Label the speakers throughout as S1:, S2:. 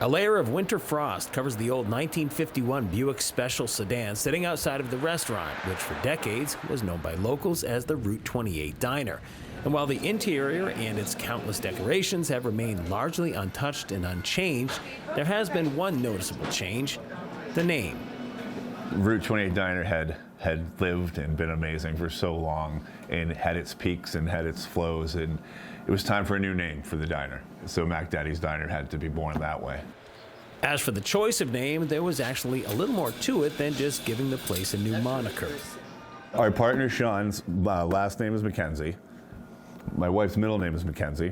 S1: A layer of winter frost covers the old 1951 Buick Special sedan sitting outside of the restaurant, which for decades was known by locals as the Route 28 Diner. And while the interior and its countless decorations have remained largely untouched and unchanged, there has been one noticeable change: the name.
S2: Route 28 Diner had lived and been amazing for so long, and had its peaks and had its flows, and it was time for a new name for the diner. So Mac Daddy's Diner had to be born that way.
S1: As for the choice of name, there was actually a little more to it than just giving the place a new moniker.
S2: Our partner Sean's last name is Mackenzie. My wife's middle name is Mackenzie.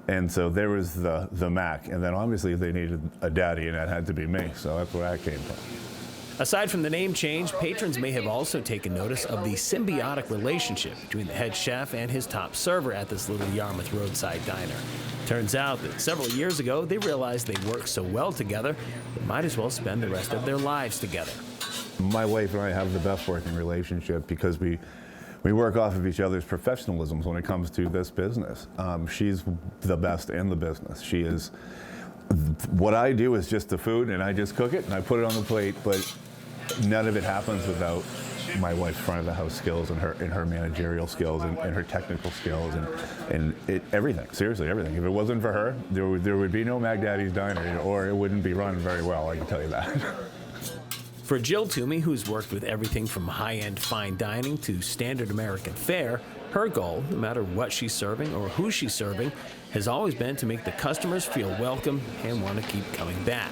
S2: And so there was the Mac, and then obviously they needed a daddy, and that had to be me, so that's where I came from.
S1: Aside from the name change, patrons may have also taken notice of the symbiotic relationship between the head chef and his top server at this little Yarmouth roadside diner. Turns out that several years ago, they realized they worked so well together, they might as well spend the rest of their lives together.
S2: My wife and I have the best working relationship because we work off of each other's professionalisms when it comes to this business. She's the best in the business. She is. What I do is just the food, and I just cook it and I put it on the plate, but none of it happens without my wife's front of the house skills and her managerial skills and her technical skills and everything, seriously everything. If it wasn't for her, there would be no Mac Daddy's Diner, or it wouldn't be run very well, I can tell you that.
S1: For Jill Toomey, who's worked with everything from high-end fine dining to standard American fare, her goal, no matter what she's serving or who she's serving, has always been to make the customers feel welcome and want to keep coming back.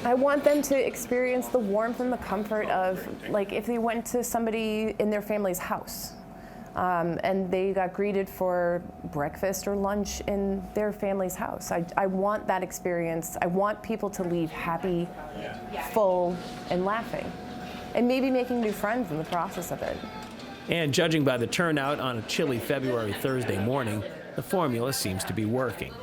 S3: I want them to experience the warmth and the comfort of, like, if they went to somebody in their family's house and they got greeted for breakfast or lunch in their family's house. I want that experience. I want people to leave happy, full, and laughing, and maybe making new friends in the process of it.
S1: And judging by the turnout on a chilly February Thursday morning, the formula seems to be working.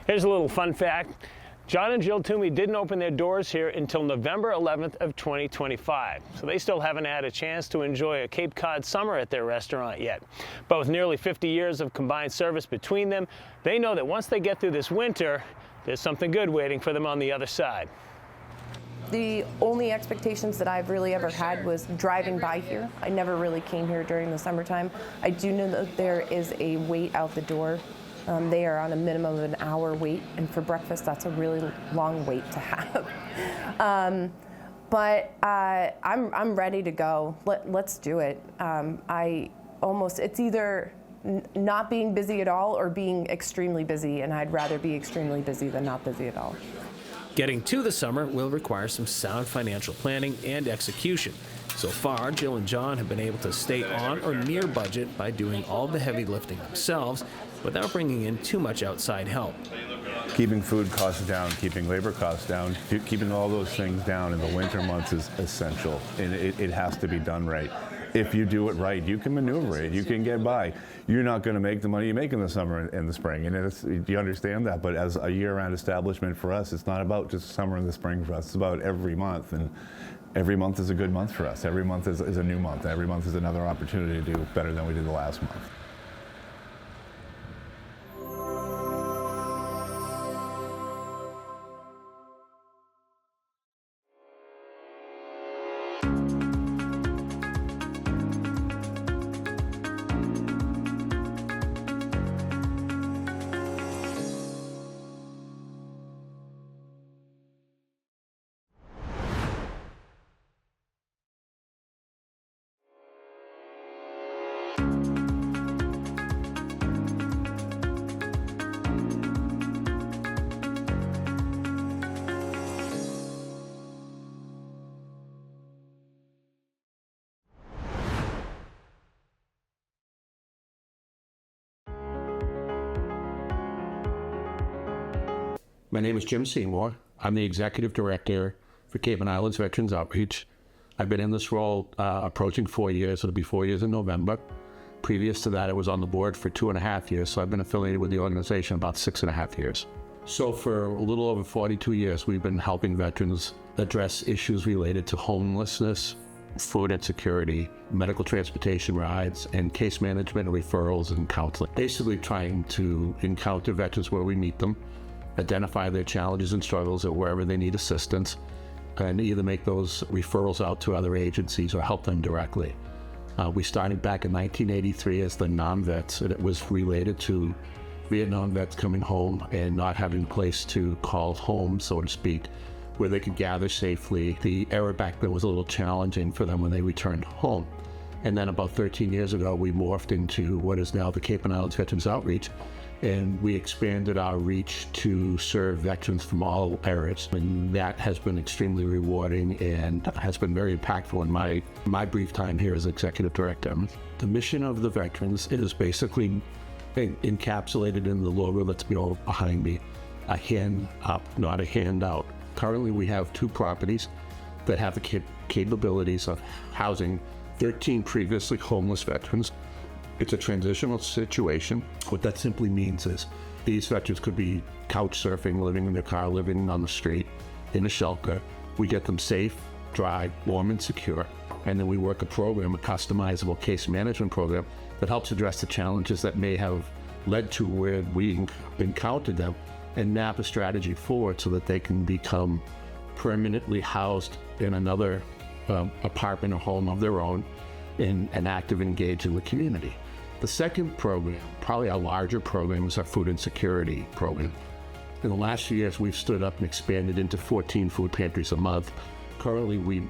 S1: Here's a little fun fact. John and Jill Toomey didn't open their doors here until November 11th of 2025, so they still haven't had a chance to enjoy a Cape Cod summer at their restaurant yet. But with nearly 50 years of combined service between them, they know that once they get through this winter, there's something good waiting for them on the other side.
S3: The only expectations that I've really ever had was driving by here. I never really came here during the summertime. I do know that there is a wait out the door. They are on a minimum of an hour wait, and for breakfast, that's a really long wait to have. But I'm ready to go. Let's do it. It's either not being busy at all or being extremely busy, and I'd rather be extremely busy than not busy at all.
S1: Getting to the summer will require some sound financial planning and execution. So far, Jill and John have been able to stay on or near budget by doing all the heavy lifting themselves without bringing in too much outside help.
S2: Keeping food costs down, keeping labor costs down, keeping all those things down in the winter months is essential, and it has to be done right. If you do it right, you can maneuver it, you can get by. You're not going to make the money you make in the summer and the spring, and you understand that, but as a year-round establishment for us, it's not about just summer and the spring for us, it's about every month, and every month is a good month for us. Every month is a new month. Every month is another opportunity to do better than we did the last month.
S4: My name is Jim Seymour. I'm the Executive Director for Cayman Islands Veterans Outreach. I've been in this role approaching 4 years. It'll be 4 years in November. Previous to that, I was on the board for 2.5 years, so I've been affiliated with the organization about 6.5 years. So for a little over 42 years, we've been helping veterans address issues related to homelessness, food insecurity, medical transportation rides, and case management and referrals and counseling. Basically trying to encounter veterans where we meet them, identify their challenges and struggles at wherever they need assistance, and either make those referrals out to other agencies or help them directly. We started back in 1983 as the non-vets, and it was related to Vietnam vets coming home and not having a place to call home, so to speak, where they could gather safely. The era back then was a little challenging for them when they returned home. And then about 13 years ago, we morphed into what is now the Cape and Islands Veterans Outreach, and we expanded our reach to serve veterans from all eras. And that has been extremely rewarding and has been very impactful in my brief time here as executive director. The mission of the veterans is basically encapsulated in the logo that's behind me, a hand up, not a handout. Currently, we have 2 properties that have the capabilities of housing 13 previously homeless veterans. It's a transitional situation. What that simply means is these veterans could be couch surfing, living in their car, living on the street, in a shelter. We get them safe, dry, warm, and secure. And then we work a program, a customizable case management program that helps address the challenges that may have led to where we encountered them, and map a strategy forward so that they can become permanently housed in another apartment or home of their own and active and engaged in the community. The second program, probably our larger program, is our food insecurity program. In the last few years, we've stood up and expanded into 14 food pantries a month. Currently, we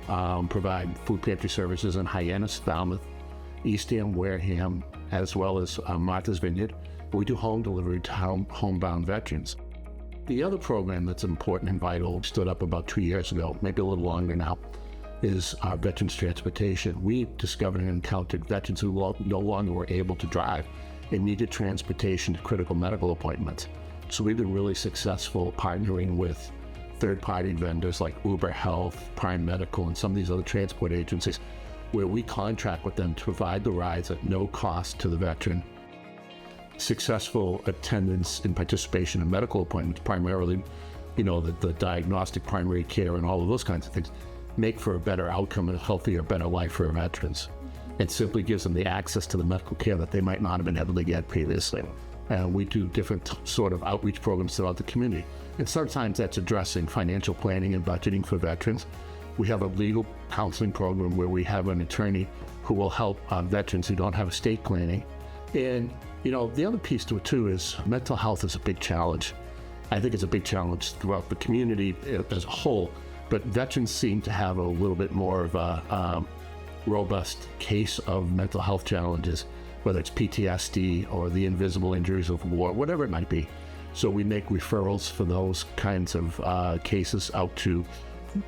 S4: provide food pantry services in Hyannis, Falmouth, Eastham, Wareham, as well as Martha's Vineyard. We do home delivery to homebound veterans. The other program that's important and vital, stood up about 2 years ago, maybe a little longer now, is our veterans transportation. We discovered and encountered veterans who no longer were able to drive and needed transportation to critical medical appointments. So we've been really successful partnering with third-party vendors like Uber Health, Prime Medical, and some of these other transport agencies, where we contract with them to provide the rides at no cost to the veteran. Successful attendance and participation in medical appointments, primarily, the diagnostic primary care and all of those kinds of things, make for a better outcome and a healthier, better life for our veterans. It simply gives them the access to the medical care that they might not have been able to get previously. And we do different sort of outreach programs throughout the community. And sometimes that's addressing financial planning and budgeting for veterans. We have a legal counseling program where we have an attorney who will help veterans who don't have estate planning. And, the other piece to it too is mental health is a big challenge. I think it's a big challenge throughout the community as a whole, but veterans seem to have a little bit more of a robust case of mental health challenges, whether it's PTSD or the invisible injuries of war, whatever it might be. So we make referrals for those kinds of cases out to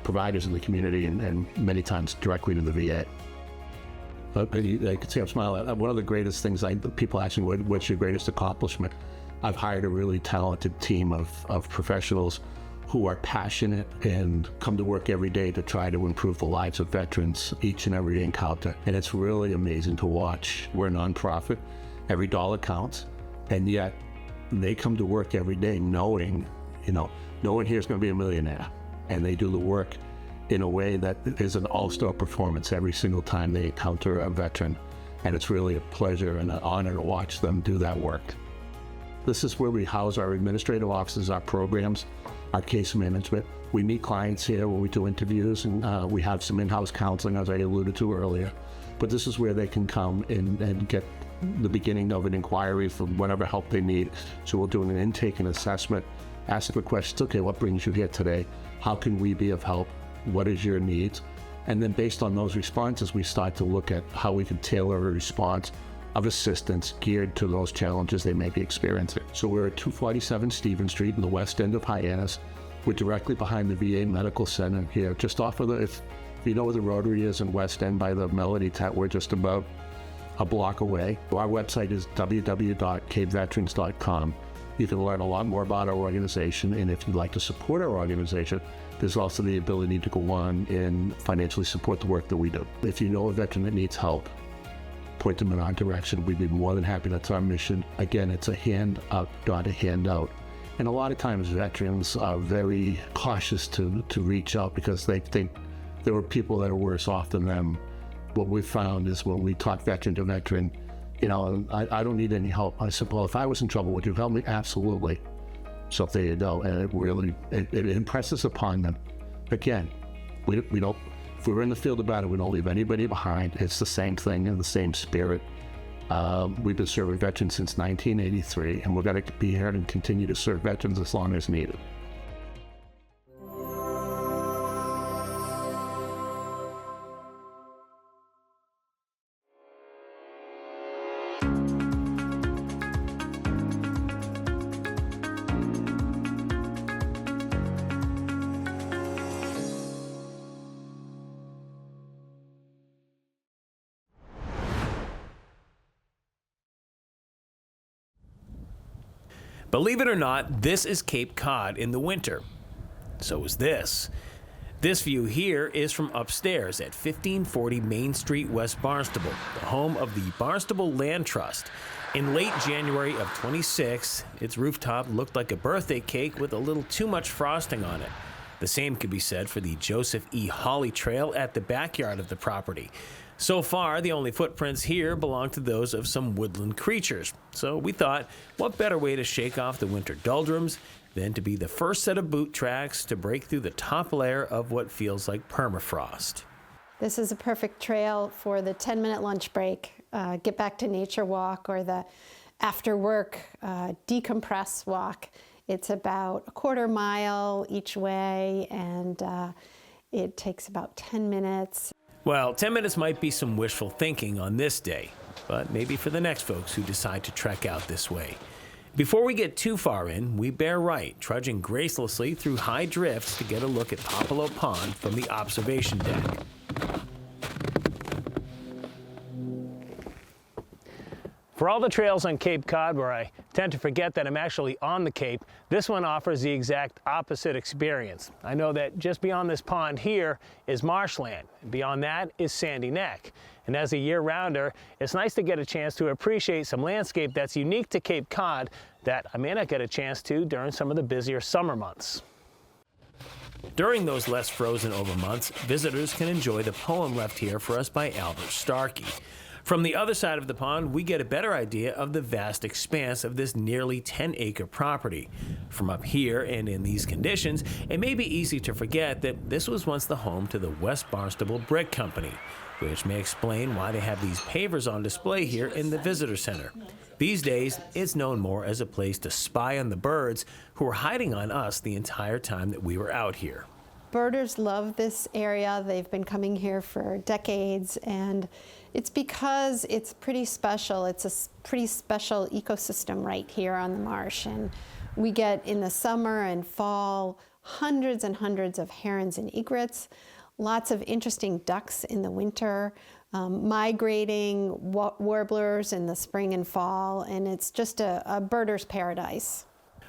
S4: providers in the community and many times directly to the VA. I can see I'm smiling. One of the greatest things, people ask me, what's your greatest accomplishment? I've hired a really talented team of professionals who are passionate and come to work every day to try to improve the lives of veterans each and every encounter. And it's really amazing to watch. We're a nonprofit. Every dollar counts. And yet they come to work every day knowing, no one here is going to be a millionaire. And they do the work in a way that is an all-star performance every single time they encounter a veteran. And it's really a pleasure and an honor to watch them do that work. This is where we house our administrative offices, our programs, our case management. We meet clients here when we do interviews, and we have some in-house counseling, as I alluded to earlier. But this is where they can come and get the beginning of an inquiry for whatever help they need. So we'll do an intake and assessment, ask the questions, okay, what brings you here today? How can we be of help? What is your needs? And then based on those responses, we start to look at how we can tailor a response of assistance geared to those challenges they may be experiencing. So we're at 247 Stephen Street in the west end of Hyannis. We're directly behind the VA Medical Center here, just off of if you know where the Rotary is in West End by the Melody Tent, we're just about a block away. Our website is www.capeveterans.com. You can learn a lot more about our organization, and if you'd like to support our organization, there's also the ability to go on and financially support the work that we do. If you know a veteran that needs help, point them in our direction. We'd be more than happy. That's our mission. Again, it's a hand up, not a handout. And a lot of times veterans are very cautious to reach out because they think there were people that are worse off than them. What we found is when we talk veteran to veteran, you know, I don't need any help. I said, well, if I was in trouble, would you help me? Absolutely. So there you go. And it really, it impresses upon them. Again, we don't, if we're in the field about it, we don't leave anybody behind. It's the same thing in the same spirit. We've been serving veterans since 1983, and we're going to be here and continue to serve veterans as long as needed.
S1: Believe it or not, this is Cape Cod in the winter. So is this. This view here is from upstairs at 1540 Main Street, West Barnstable, the home of the Barnstable Land Trust. In late January of 26, its rooftop looked like a birthday cake with a little too much frosting on it. The same could be said for the Joseph E. Hawley Trail at the backyard of the property. So far, the only footprints here belong to those of some woodland creatures. So we thought, what better way to shake off the winter doldrums than to be the first set of boot tracks to break through the top layer of what feels like permafrost.
S5: This is a perfect trail for the 10-minute lunch break, get back to nature walk, or the after work decompress walk. It's about a quarter mile each way, and it takes about 10 minutes.
S1: Well, 10 minutes might be some wishful thinking on this day, but maybe for the next folks who decide to trek out this way. Before we get too far in, we bear right, trudging gracelessly through high drifts to get a look at Popolo Pond from the observation deck. For all the trails on Cape Cod where I tend to forget that I'm actually on the Cape, this one offers the exact opposite experience. I know that just beyond this pond here is marshland, and beyond that is Sandy Neck. And as a year-rounder, it's nice to get a chance to appreciate some landscape that's unique to Cape Cod that I may not get a chance to during some of the busier summer months. During those less frozen over months, visitors can enjoy the poem left here for us by Albert Starkey. From the other side of the pond, we get a better idea of the vast expanse of this nearly 10-acre property. From up here and in these conditions, it may be easy to forget that this was once the home to the West Barnstable Brick Company, which may explain why they have these pavers on display here in the visitor center. These days, it's known more as a place to spy on the birds who were hiding on us the entire time that we were out here.
S5: Birders love this area. They've been coming here for decades, and it's because it's pretty special. It's a pretty special ecosystem right here on the marsh. And we get, in the summer and fall, hundreds and hundreds of herons and egrets, lots of interesting ducks in the winter, migrating warblers in the spring and fall, and it's just a birder's paradise.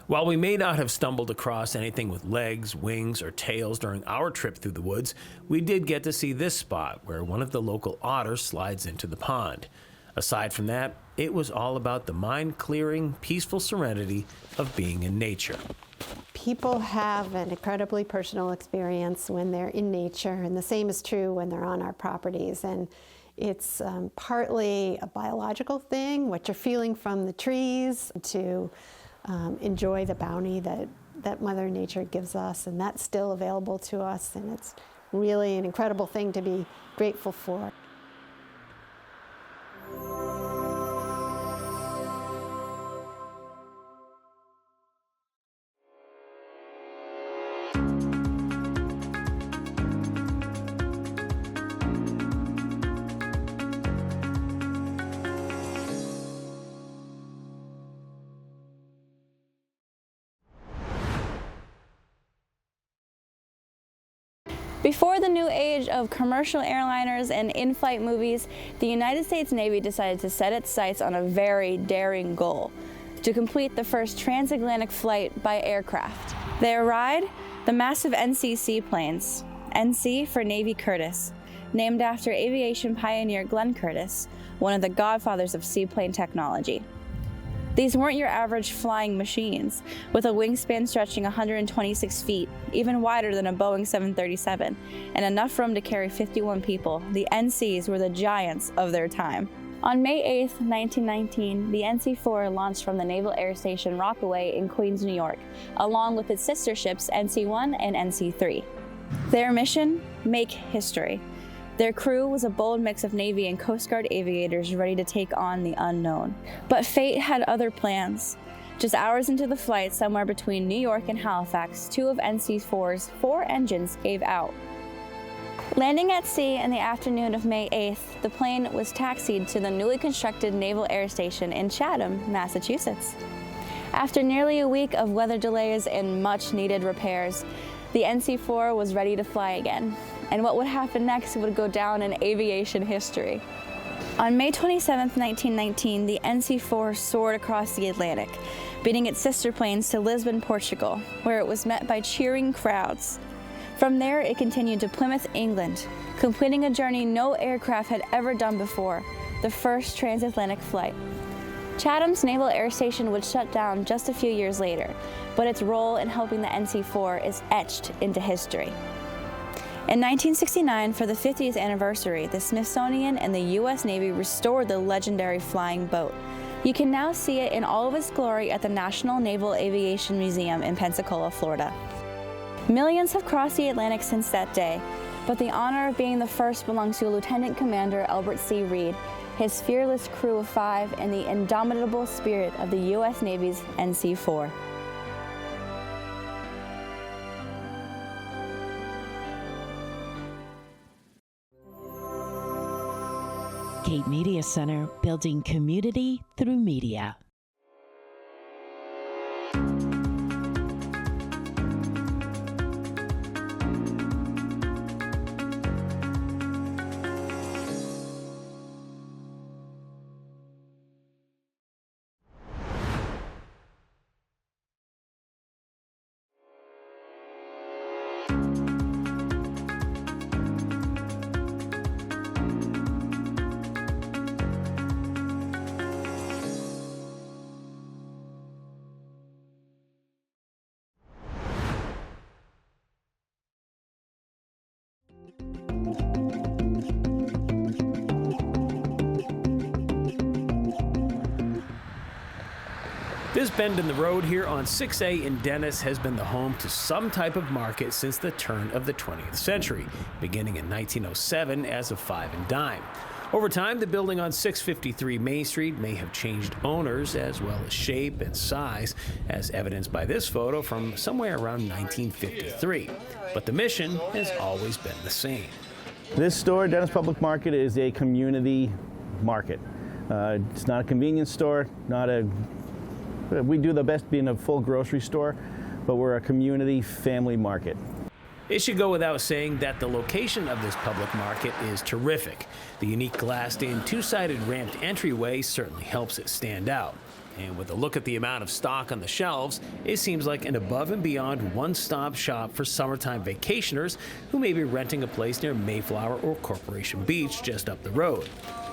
S1: While we may not have stumbled across anything with legs, wings, or tails during our trip through the woods, we did get to see this spot where one of the local otters slides into the pond. Aside from that, it was all about the mind-clearing, peaceful serenity of being in nature.
S5: People have an incredibly personal experience when they're in nature, and the same is true when they're on our properties. And it's partly a biological thing, what you're feeling from the trees, to enjoy the bounty that Mother Nature gives us, and that's still available to us, and it's really an incredible thing to be grateful for.
S6: Before the new age of commercial airliners and in-flight movies, the United States Navy decided to set its sights on a very daring goal: to complete the first transatlantic flight by aircraft. Their ride? The massive NC seaplanes, NC for Navy Curtiss, named after aviation pioneer Glenn Curtiss, one of the godfathers of seaplane technology. These weren't your average flying machines, with a wingspan stretching 126 feet, even wider than a Boeing 737, and enough room to carry 51 people. The NCs were the giants of their time. On May 8, 1919, the NC-4 launched from the Naval Air Station Rockaway in Queens, New York, along with its sister ships NC-1 and NC-3. Their mission? Make history. Their crew was a bold mix of Navy and Coast Guard aviators ready to take on the unknown. But fate had other plans. Just hours into the flight, somewhere between New York and Halifax, 2 of NC-4's 4 engines gave out. Landing at sea in the afternoon of May 8th, the plane was taxied to the newly constructed Naval Air Station in Chatham, Massachusetts. After nearly a week of weather delays and much-needed repairs, the NC-4 was ready to fly again, and what would happen next would go down in aviation history. On May 27, 1919, the NC-4 soared across the Atlantic, beating its sister planes to Lisbon, Portugal, where it was met by cheering crowds. From there, it continued to Plymouth, England, completing a journey no aircraft had ever done before, the first transatlantic flight. Chatham's Naval Air Station would shut down just a few years later, but its role in helping the NC-4 is etched into history. In 1969, for the 50th anniversary, the Smithsonian and the U.S. Navy restored the legendary flying boat. You can now see it in all of its glory at the National Naval Aviation Museum in Pensacola, Florida. Millions have crossed the Atlantic since that day, but the honor of being the first belongs to Lieutenant Commander Albert C. Reed, his fearless crew of 5, and the indomitable spirit of the U.S. Navy's NC-4.
S7: Cape Media Center, building community through media.
S1: This bend in the road here on 6A in Dennis has been the home to some type of market since the turn of the 20th century, beginning in 1907 as a 5 and dime. Over time, the building on 653 Main Street may have changed owners as well as shape and size, as evidenced by this photo from somewhere around 1953. But the mission has always been the same.
S8: This store, Dennis Public Market, is a community market. It's not a convenience store, we do the best being a full grocery store, but we're a community family market.
S1: It should go without saying that the location of this public market is terrific. The unique glassed-in, two-sided ramped entryway certainly helps it stand out. And with a look at the amount of stock on the shelves, it seems like an above and beyond one-stop shop for summertime vacationers who may be renting a place near Mayflower or Corporation Beach just up the road.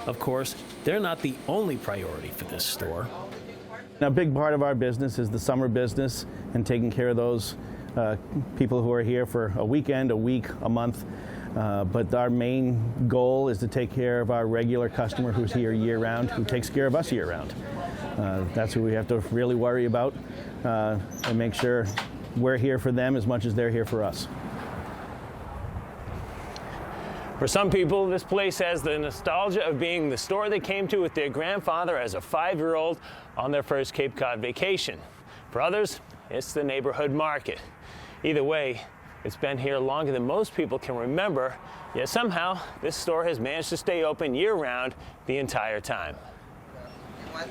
S1: Of course, they're not the only priority for this store.
S8: Now, a big part of our business is the summer business and taking care of those people who are here for a weekend, a week, a month. But our main goal is to take care of our regular customer who's here year-round, who takes care of us year-round. That's who we have to really worry about and make sure we're here for them as much as they're here for us.
S1: For some people, this place has the nostalgia of being the store they came to with their grandfather as a 5-year-old on their first Cape Cod vacation. For others, it's the neighborhood market. Either way, it's been here longer than most people can remember, yet somehow this store has managed to stay open year-round the entire time.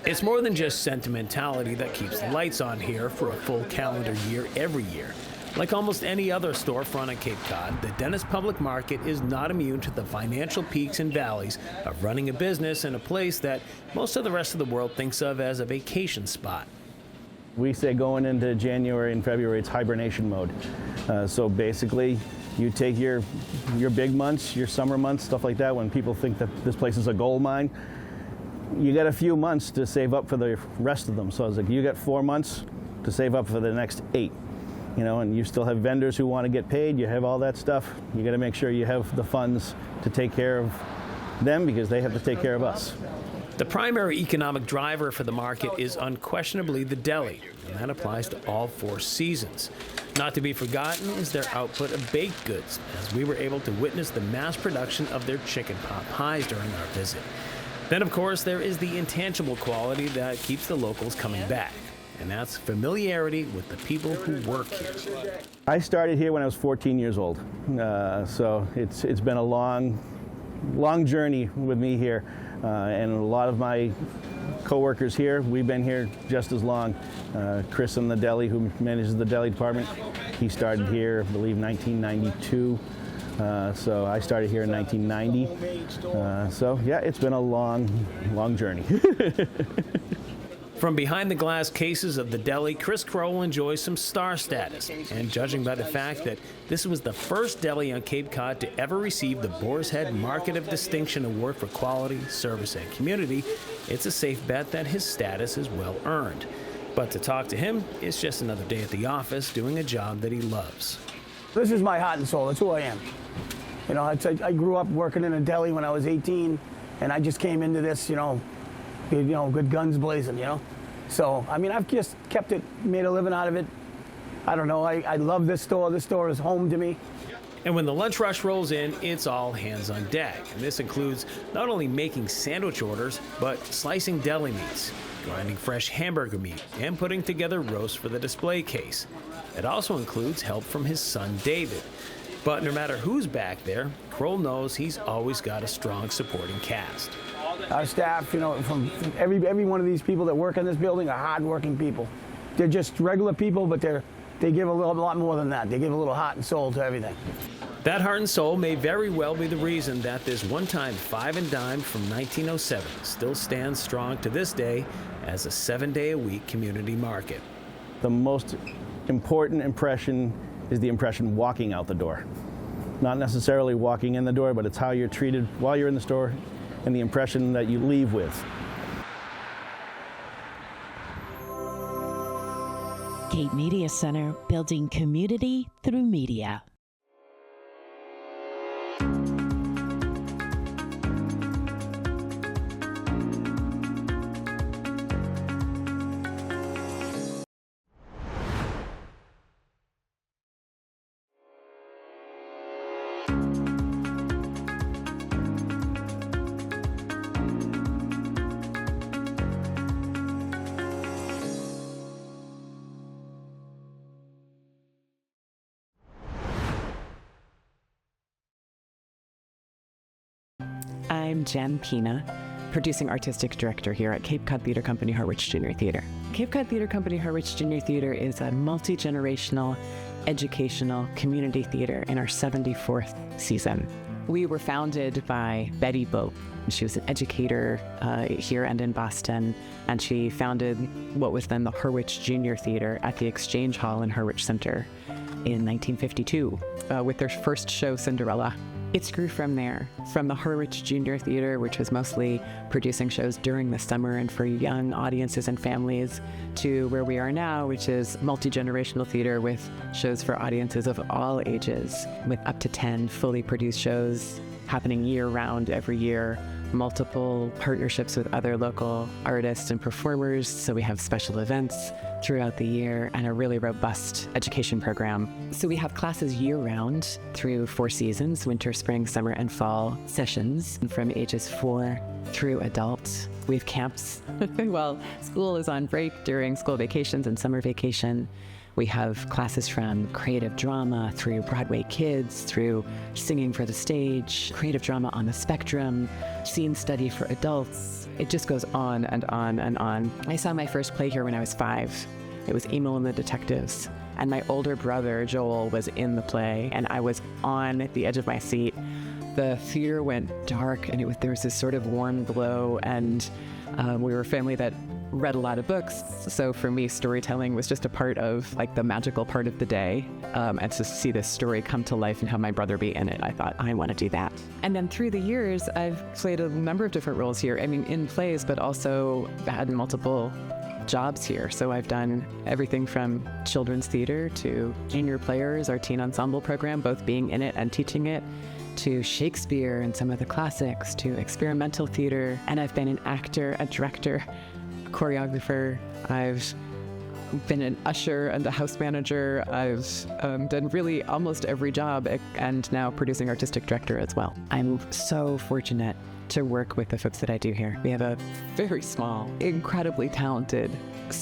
S1: It's more than just sentimentality that keeps the lights on here for a full calendar year every year. Like almost any other storefront on Cape Cod, the Dennis Public Market is not immune to the financial peaks and valleys of running a business in a place that most of the rest of the world thinks of as a vacation spot.
S8: We say going into January and February, it's hibernation mode. So basically, you take your big months, your summer months, stuff like that, when people think that this place is a gold mine. you got a few months to save up for the rest of them. So I was like, you got 4 months to save up for the next 8. You know, and you still have vendors who want to get paid. You have all that stuff. You got to make sure you have the funds to take care of them because they have to take care of us.
S1: The primary economic driver for the market is unquestionably the deli, and that applies to all 4 seasons. Not to be forgotten is their output of baked goods, as we were able to witness the mass production of their chicken pot pies during our visit. Then, of course, there is the intangible quality that keeps the locals coming back, and that's familiarity with the people who work here.
S8: I started here when I was 14 years old, so it's been a long journey with me here, and a lot of my co-workers here, we've been here just as long. Chris in the deli, who manages the deli department, he started here, I believe, 1992. So I started here in 1990. So yeah, it's been a long journey.
S1: From behind the glass cases of the deli, Chris Crowell enjoys some star status. And judging by the fact that this was the first deli on Cape Cod to ever receive the Boar's Head Market of Distinction Award for quality, service, and community, it's a safe bet that his status is well earned. But to talk to him, it's just another day at the office doing a job that he loves.
S9: This is my heart and soul. It's who I am. You know, I grew up working in a deli when I was 18, and I just came into this, good guns blazing, So, I mean, I've just kept it, made a living out of it. I don't know, I love this store. This store is home to me.
S1: And when the lunch rush rolls in, it's all hands on deck. And this includes not only making sandwich orders, but slicing deli meats, grinding fresh hamburger meat, and putting together roasts for the display case. It also includes help from his son, David. But no matter who's back there, Kroll knows he's always got a strong supporting cast.
S9: Our staff, from every one of these people that work in this building are hard-working people. They're just regular people, but they give a lot more than that. They give a little heart and soul to everything.
S1: That heart and soul may very well be the reason that this one-time 5 and dime from 1907 still stands strong to this day as a 7-day-a-week community market.
S8: The most important impression is the impression walking out the door. Not necessarily walking in the door, but it's how you're treated while you're in the store and the impression that you leave with.
S7: Cape Media Center, building community through media.
S10: I'm Jen Pina, producing artistic director here at Cape Cod Theatre Company, Harwich Junior Theatre. Cape Cod Theatre Company, Harwich Junior Theatre is a multi-generational, educational community theatre in our 74th season. We were founded by Betty Bope. She was an educator here and in Boston, and she founded what was then the Harwich Junior Theatre at the Exchange Hall in Harwich Center in 1952 with their first show, Cinderella. It grew from there, from the Harwich Junior Theatre, which was mostly producing shows during the summer and for young audiences and families, to where we are now, which is multi-generational theater with shows for audiences of all ages, with up to 10 fully produced shows happening year-round every year, multiple partnerships with other local artists and performers, so we have special events throughout the year and a really robust education program. So we have classes year-round through 4 seasons, winter, spring, summer, and fall sessions from ages 4 through adult. We have camps while school is on break during school vacations and summer vacation. We have classes from creative drama through Broadway Kids, through singing for the stage, creative drama on the spectrum, scene study for adults. It just goes on and on and on. I saw my first play here when I was 5. It was Emil and the Detectives. And my older brother, Joel, was in the play, and I was on the edge of my seat. The theater went dark, and there was this sort of warm glow, and we were a family that read a lot of books. So for me, storytelling was just a part of like the magical part of the day. And to see this story come to life and have my brother be in it, I thought, I want to do that. And then through the years, I've played a number of different roles here. I mean, in plays, but also had multiple jobs here. So I've done everything from children's theater to junior players, our teen ensemble program, both being in it and teaching it, to Shakespeare and some of the classics, to experimental theater. And I've been an actor, a director, a choreographer. I've been an usher and a house manager. I've done really almost every job, and now producing artistic director as well. I'm so fortunate to work with the folks that I do here. We have a very small, incredibly talented,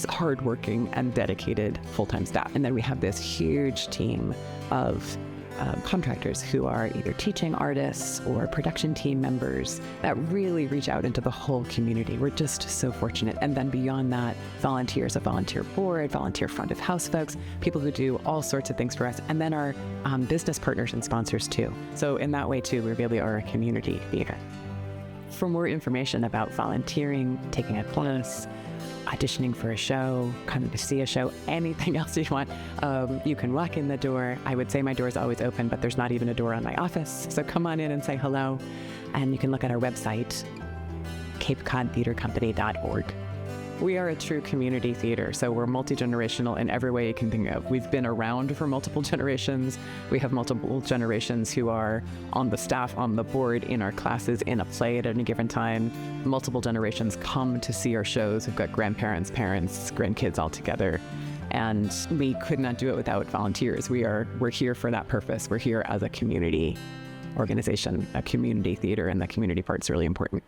S10: hardworking, and dedicated full-time staff. And then we have this huge team of contractors who are either teaching artists or production team members that really reach out into the whole community. We're just so fortunate. And then beyond that, volunteers, a volunteer board, volunteer front of house folks, people who do all sorts of things for us, and then our business partners and sponsors too. So in that way too, we really are a community theater. For more information about volunteering, taking a class, auditioning for a show, coming to see a show, anything else you want, you can walk in the door. I would say my door is always open, but there's not even a door on my office. So come on in and say hello. And you can look at our website, capecodtheatrecompany.org. We are a true community theater, so we're multi-generational in every way you can think of. We've been around for multiple generations. We have multiple generations who are on the staff, on the board, in our classes, in a play at any given time. Multiple generations come to see our shows. We've got grandparents, parents, grandkids all together. And we could not do it without volunteers. We're here for that purpose. We're here as a community organization, a community theater, and the community part's really important.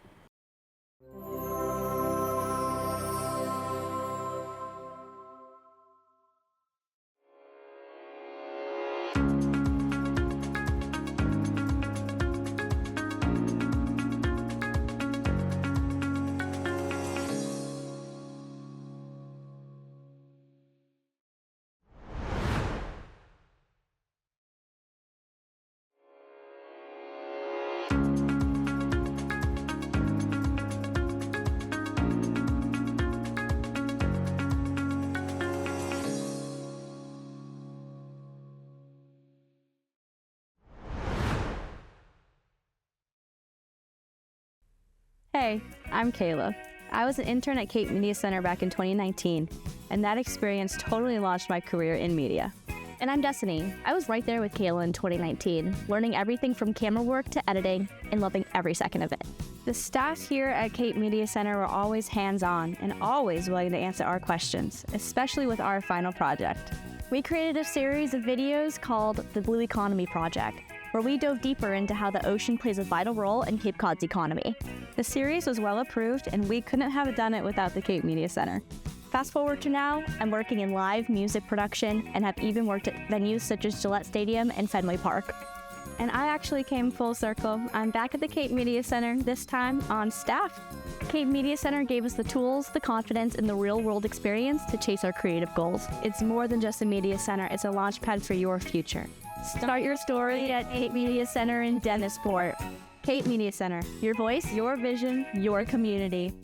S6: Hey, I'm Kayla. I was an intern at Cape Media Center back in 2019, and that experience totally launched my career in media.
S11: And I'm Destiny. I was right there with Kayla in 2019, learning everything from camera work to editing and loving every second of it.
S6: The staff here at Cape Media Center were always hands-on and always willing to answer our questions, especially with our final project.
S11: We created a series of videos called the Blue Economy Project, where we dove deeper into how the ocean plays a vital role in Cape Cod's economy.
S6: The series was well approved, and we couldn't have done it without the Cape Media Center.
S11: Fast forward to now, I'm working in live music production and have even worked at venues such as Gillette Stadium and Fenway Park.
S6: And I actually came full circle. I'm back at the Cape Media Center, this time on staff.
S11: Cape Media Center gave us the tools, the confidence, and the real-world experience to chase our creative goals.
S6: It's more than just a media center, it's a launch pad for your future.
S11: Start your story at Cape Media Center in Dennisport.
S6: Cape Media Center, your voice, your vision, your community.